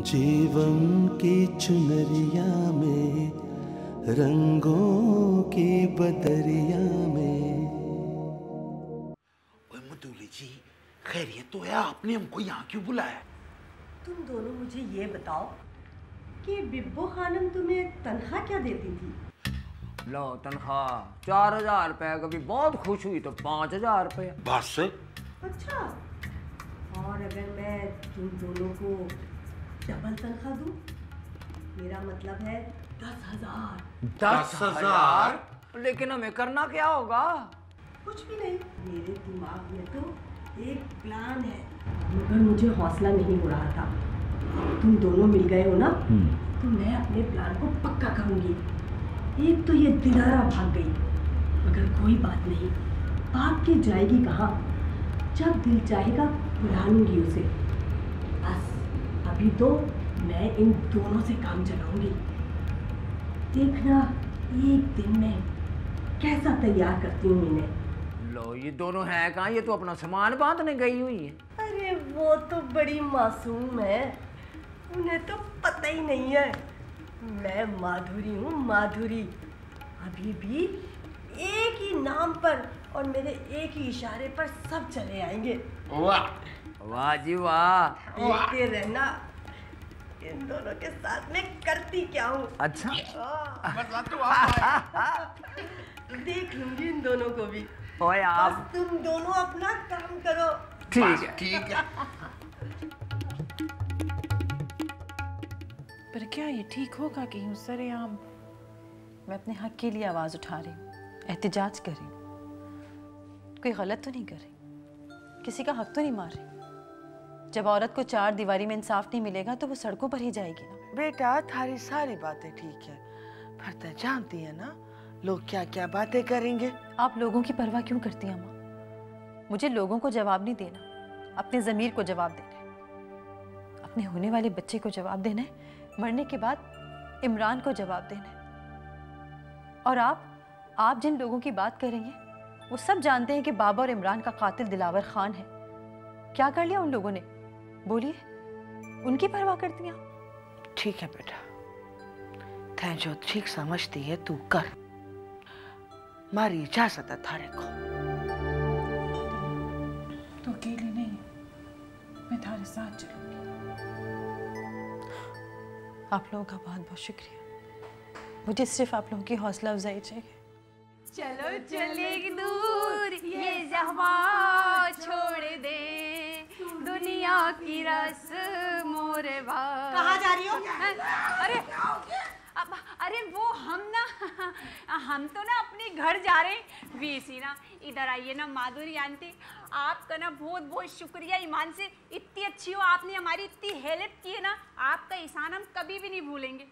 जीवन की चुनरिया में, रंगों की बदरिया में। ओए मधुली जी, खैरियत तो है? आपने हमको यहाँ क्यों बुलाया? तुम दोनों मुझे ये बताओ कि बिब्बो खानम तुम्हें तनख्वाह क्या देती थी? लो तनख्वाह 4000 रुपए। कभी बहुत खुश हुई तो 5000 रुपए। बस। अच्छा, और अगर मैं तुम दोनों को डबल तनख्वाह दूं, मेरा मतलब है 10,000। 10,000? लेकिन हमें करना क्या होगा? कुछ भी नहीं, मेरे दिमाग में तो एक प्लान है, मगर मुझे हौसला नहीं हो रहा था। तुम दोनों मिल गए हो ना, तो मैं अपने प्लान को पक्का करूंगी। एक तो ये दिलारा भाग गई, मगर कोई बात नहीं, भाग के जाएगी कहाँ? जब दिल चाहेगा बुला लूंगी उसे। बस अभी तो मैं इन दोनों से काम चलाऊंगी। देखना एक दिन में कैसा तैयार करती हूँ इन्हें। लो ये दोनों हैं कहाँ? ये तो अपना सामान बांधने गई हुई है। अरे वो तो बड़ी मासूम है, उन्हें तो पता ही नहीं है मैं माधुरी हूँ, माधुरी। अभी भी एक ही नाम पर और मेरे एक ही इशारे पर सब चले आएंगे। वाह वाह जी वाह। देखते रहना इन दोनों के साथ में करती क्या हूँ। अच्छा बदला तो आप देख लूंगी इन दोनों को भी। ओए आप बस तुम दोनों अपना काम करो। ठीक है। ठीक है। पर क्या ये ठीक होगा कि यूं सरेआम मैं अपने हक के लिए आवाज़ उठा रही हूँ, एहतिजाज कर रही हूँ? कोई गलत तो नहीं कर रही, किसी का हक तो नहीं मार रही। जब औरत को चार दीवारी में इंसाफ नहीं मिलेगा तो वो सड़कों पर ही जाएगी ना। बेटा थारी सारी बातें ठीक है, पर तो जानती है ना लोग क्या क्या बातें करेंगे। आप लोगों की परवाह क्यों करती हैं अम्मा? मुझे लोगों को जवाब नहीं देना, अपने ज़मीर को जवाब देना है, अपने होने वाले बच्चे को जवाब देना है, मरने के बाद इमरान को जवाब देना है। और आप जिन लोगों की बात कर रही हैं वो सब जानते हैं कि बाबा और इमरान का कातिल दिलावर खान है। क्या कर लिया उन लोगों ने? बोलिए, उनकी परवाह करती हैं? ठीक है बेटा, तै जो ठीक समझती है तू कर, मारी इजाजत है थारे को। तो अकेली नहीं, मैं थारे साथ चलूंगी। आप लोगों का बहुत बहुत शुक्रिया, मुझे सिर्फ आप लोगों की हौसला अफजाई चाहिए। चलो चले दूर ये ज़हमा छोड़ दे, दुनिया की रस्मों रिवाज। कहाँ जा रही हो? अरे वो हम तो ना अपने घर जा रहे हैं। वीसी ना इधर आइए ना माधुरी आंटी, आपका ना बहुत बहुत शुक्रिया। ईमान से इतनी अच्छी हो, आपने हमारी इतनी हेल्प की है ना, आपका एहसान हम कभी भी नहीं भूलेंगे।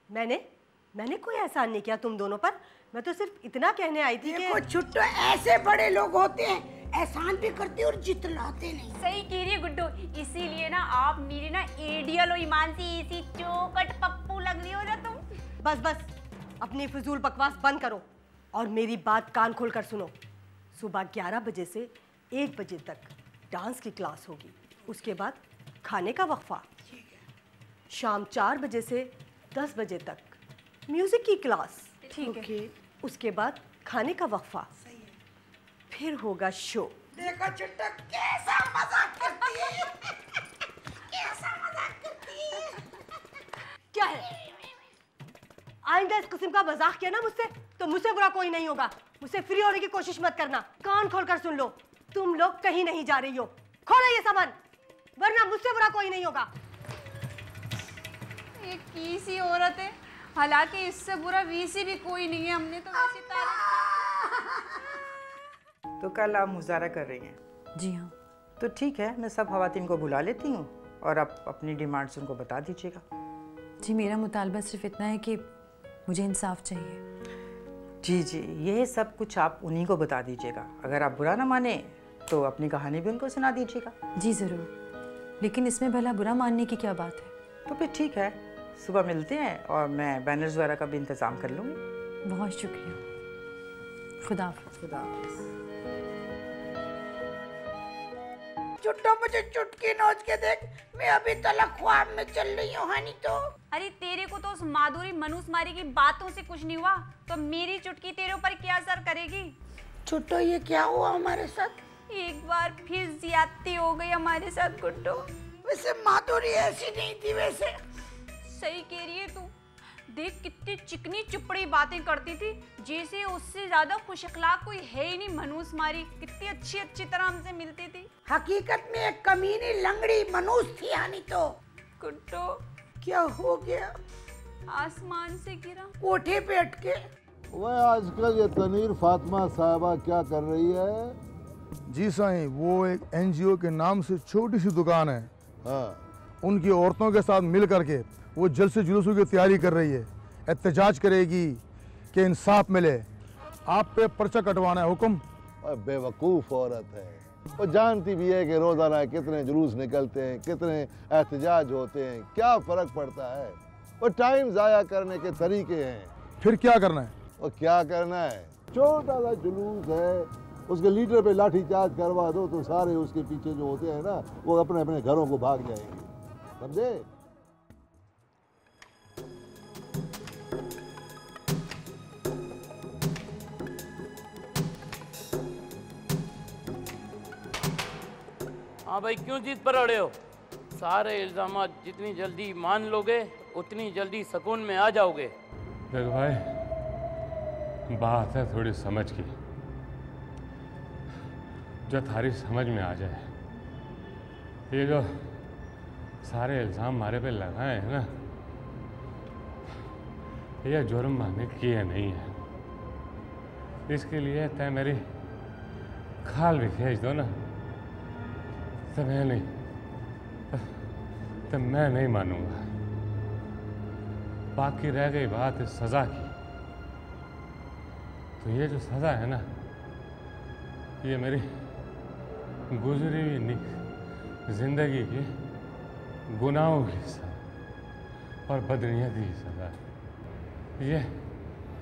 मैंने कोई एहसान नहीं किया तुम दोनों पर, मैं तो सिर्फ इतना कहने आई थी कि छुट्टो ऐसे बड़े लोग होते हैं, एहसान भी करते और जितलाते नहीं। सही कह रही है गुड्डू, इसीलिए ना आप मेरी ना एडियल हो ईमान से, इसी चौकट पप्पू लग रही हो ना तुम। बस अपनी फिजूल बकवास बंद करो और मेरी बात कान खोल कर सुनो। सुबह 11 बजे से 1 बजे तक डांस की क्लास होगी, उसके बाद खाने का वक्फा। शाम 4 बजे से 10 बजे तक म्यूजिक की क्लास। ठीक है। उसके बाद खाने का वक्फा, फिर होगा शो। देखो छुट्टो कैसा मजाक करती है, कैसा मजाक करती है। क्या है? आइंदा इस किस्म का मजाक किया ना मुझसे तो मुझसे बुरा कोई नहीं होगा। मुझसे फ्री होने की कोशिश मत करना। कान खोल कर सुन लो, तुम लोग कहीं नहीं जा रही हो। खोलो ये सामान, वरना मुझसे बुरा कोई नहीं होगा। ये कैसी औरत है, हालांकि इससे बुरा वीसी भी कोई नहीं है। हमने तो वैसे तो कल आप मुजाहरा कर रही हैं? जी हाँ। तो ठीक है, मैं सब खवातीन को बुला लेती हूँ और आप अपनी डिमांड्स उनको बता दीजिएगा। जी, मेरा मुतालबा सिर्फ इतना है कि मुझे इंसाफ चाहिए। जी, ये सब कुछ आप उन्हीं को बता दीजिएगा। अगर आप बुरा ना माने तो अपनी कहानी भी उनको सुना दीजिएगा। जी ज़रूर, लेकिन इसमें भला बुरा मानने की क्या बात है? तो फिर ठीक है, सुबह मिलते हैं और मैं बैनर्स वगैरह का भी इंतज़ाम कर लूँगी। बहुत शुक्रिया। खुदा हाफ़िज़। खुदा हाफ़िज़। चुट्टो मुझे चुटकी नोच के देख, मैं अभी तलक ख्वाब में चल रही हूँ हानि तो। अरे तेरे को तो उस माधुरी मनुष्मारी की बातों से कुछ नहीं हुआ, तो मेरी चुटकी तेरे ऊपर क्या असर करेगी? चुट्टो ये क्या हुआ हमारे साथ? एक बार फिर ज्यादती हो गई हमारे साथ गुड्डो। वैसे माधुरी ऐसी नहीं थी वैसे। सही कह रही है तू। देख कितनी चिकनी चुपड़ी बातें करती थी, जैसे उससे ज्यादा खुश अखलाक कोई है ही नहीं। मनुष्मारी कितनी अच्छी तरह हमसे मिलती थी। हकीकत में एक कमीनी लंगड़ी मनुष्य थी हानि तो। गुड्डो क्या हो गया? आसमान से गिरा। कोठे पे अटके। वह आजकल ये तनीर फातिमा साहबा क्या कर रही है? जी साईं, वो एक एनजीओ के नाम से छोटी सी दुकान है। हाँ। उनकी औरतों के साथ मिल करके वो जल्द से जुलूसों की तैयारी कर रही है। एहतजाज करेगी कि इंसाफ मिले। आप पे पर्चा कटवाना है। हुक्म। बेवकूफ़ औरत है, वो जानती भी है कि रोज़ाना कितने जुलूस निकलते हैं, कितने एहतजाज होते हैं, क्या फ़र्क पड़ता है। वो टाइम ज़ाया करने के तरीके हैं। फिर क्या करना है? वो क्या करना है, छोटा सा जुलूस है, उसके लीडर पे लाठी चार्ज करवा दो तो सारे उसके पीछे जो होते हैं ना, वो अपने अपने घरों को भाग जाएंगे। समझे? हाँ भाई, क्यों जीत पर अड़े हो? सारे इल्जाम जितनी जल्दी मान लोगे उतनी जल्दी सुकून में आ जाओगे। देख भाई, बात है थोड़ी समझ की, जो थारी समझ में आ जाए। ये जो सारे इल्ज़ाम हमारे पे लगाए हैं ना, ये जुर्म मैंने किए नहीं है। इसके लिए तय मेरी खाल भी खींच दो ना, तो मैं नहीं मानूंगा। बाकी रह गई बात इस सज़ा की, तो ये जो सज़ा है ना, ये मेरी गुजरी हुई जिंदगी की गुनाहों की सज़ा और बदनीयती की सज़ा।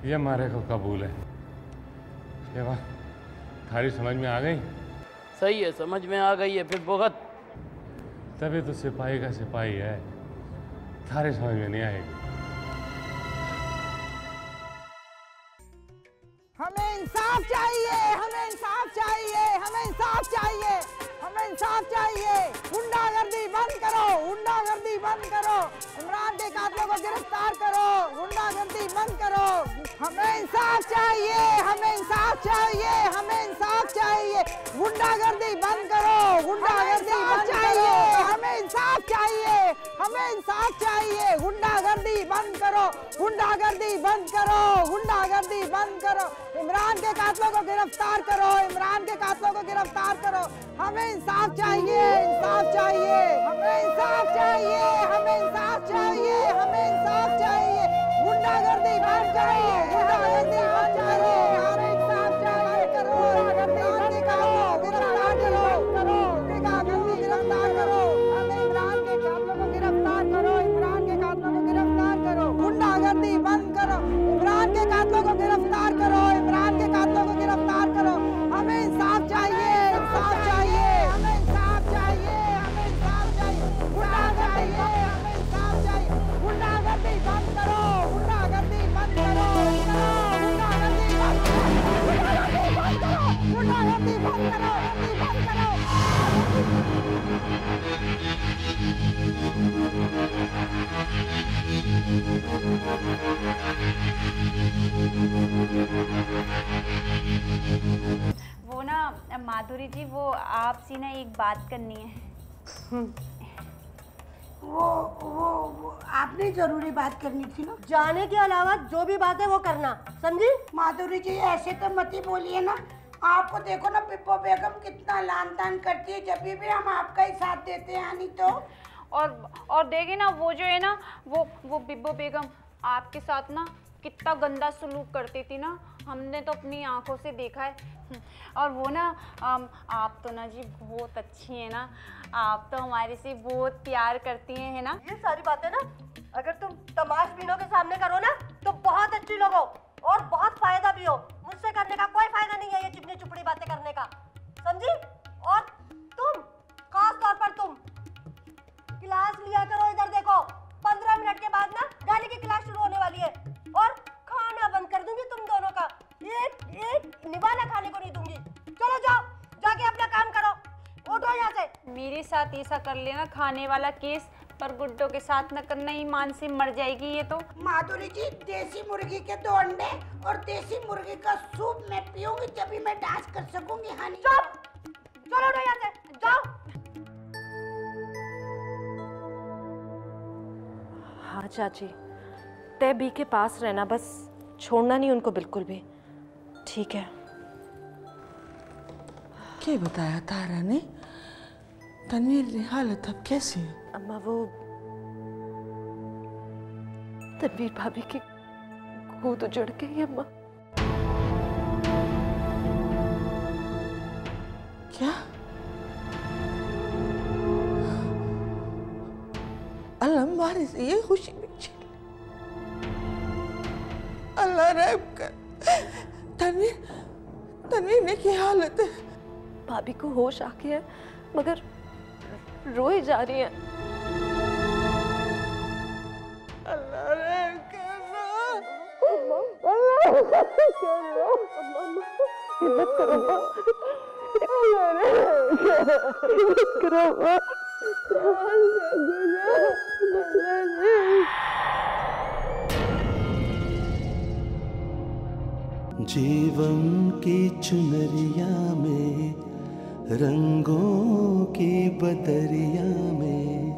ये हमारे को कबूल है। ये बात थारी समझ में आ गई? सही है, समझ में आ गई है। फिर भुगत। तभी तो सिपाही का सिपाही है, थारी समझ में नहीं आएगी। हमें इंसाफ चाहिए, हमें इंसाफ चाहिए, हमें इंसाफ चाहिए, हमें इंसाफ चाहिए। गुंडागर्दी बंद करो, गुंडागर्दी बंद करो। इमरान के कातिलों को गिरफ्तार करो, गुंडागर्दी बंद करो। हमें इंसाफ चाहिए, हमें इंसाफ चाहिए, हमें इंसाफ चाहिए। गुंडागर्दी बंद करो, गुंडागर्दी बंद करो। हमें इंसाफ चाहिए, हमें इंसाफ चाहिए। गुंडागर्दी बंद करो, गुंडागर्दी बंद करो, गुंडागर्दी बंद करो। इमरान के कातिलों को गिरफ्तार करो, इमरान के कातिलों को गिरफ्तार करो। हमें इंसाफ चाहिए, इंसाफ चाहिए, हमें इंसाफ चाहिए, हमें इंसाफ चाहिए, हमें इंसाफ चाहिए। गुंडागर्दी बंद करो, गुंडागर्दी बंद करो, हमें इंसाफ चाहिए। इमरान के कातिलों को गिरफ्तार करो, गिरफ्तार करो। हमें इमरान के कातिलों को गिरफ्तार करो, इमरान के कातिलों को गिरफ्तार करो। गुंडागर्दी बंद करो, इमरान के कातिलों को गिरफ्तार करो, इमरान के कातिलों को गिरफ्तार करो। हमें इंसाफ चाहिए, इंसाफ चाहिए, हमें इंसाफ चाहिए, हमें इंसाफ चाहिए। गुंडागर्दी हमें इंसाफ चाहिए। गुंडागर्दी बंद करो, गुंडागर्दी बंद करो, गुंडागर्दी बंद करो, गुंडागर्दी बंद करो, बंद करो। वो ना माधुरी जी, वो आपसे ना एक बात करनी है। वो आपने जरूरी बात करनी थी ना। जाने के अलावा जो भी बात है वो करना, समझी? माधुरी जी ऐसे तो मत ही बोलिए ना। आपको देखो ना, पिप्पो बेगम कितना लान तान करती है, जब भी हम आपका ही साथ देते हैं। नहीं तो और देखे ना, वो जो है ना, वो बिब्बो बेगम आपके साथ ना कितना गंदा सलूक करती थी ना, हमने तो अपनी आंखों से देखा है। और वो ना आप तो ना जी बहुत अच्छी है ना, आप तो हमारे से बहुत प्यार करती हैं, है ना? ये सारी बातें ना अगर तुम तमाशबीनों के सामने करो ना तो बहुत अच्छी लोग हो और बहुत फायदा भी हो। मुझसे करने का कोई फायदा नहीं है ये चिकनी चुपड़ी बातें करने का, समझी? और तुम तीसा कर लेना खाने वाला केस, पर गुड्डो के साथ न करना, ईमान से मर जाएगी ये तो। माधुरी जी, देसी मुर्गी के 2 अंडे और देसी मुर्गी का सूप मैं पीऊंगी, तभी मैं डांस कर सकूंगी। हनी चलो यहाँ से जाओ। हाँ चाची, तय बी के पास रहना, बस छोड़ना नहीं उनको बिल्कुल भी। ठीक है। क्या बताया तारा ने? तनवीर की हालत अब कैसी है? अम्मा वो तनवीर भाभी की गोद उजड़ गई अम्मा। क्या? अल्लाह हमारे से ये खुशी में छीन ले। अल्लाह रहम कर। तनवीर ने की हालत है? भाभी को होश आ गया है, मगर रोए जा रही है। अल्लाह रहम कर। अल्लाह हिम्मत करो, जीवन की चुनरिया में, रंगों की बदरिया में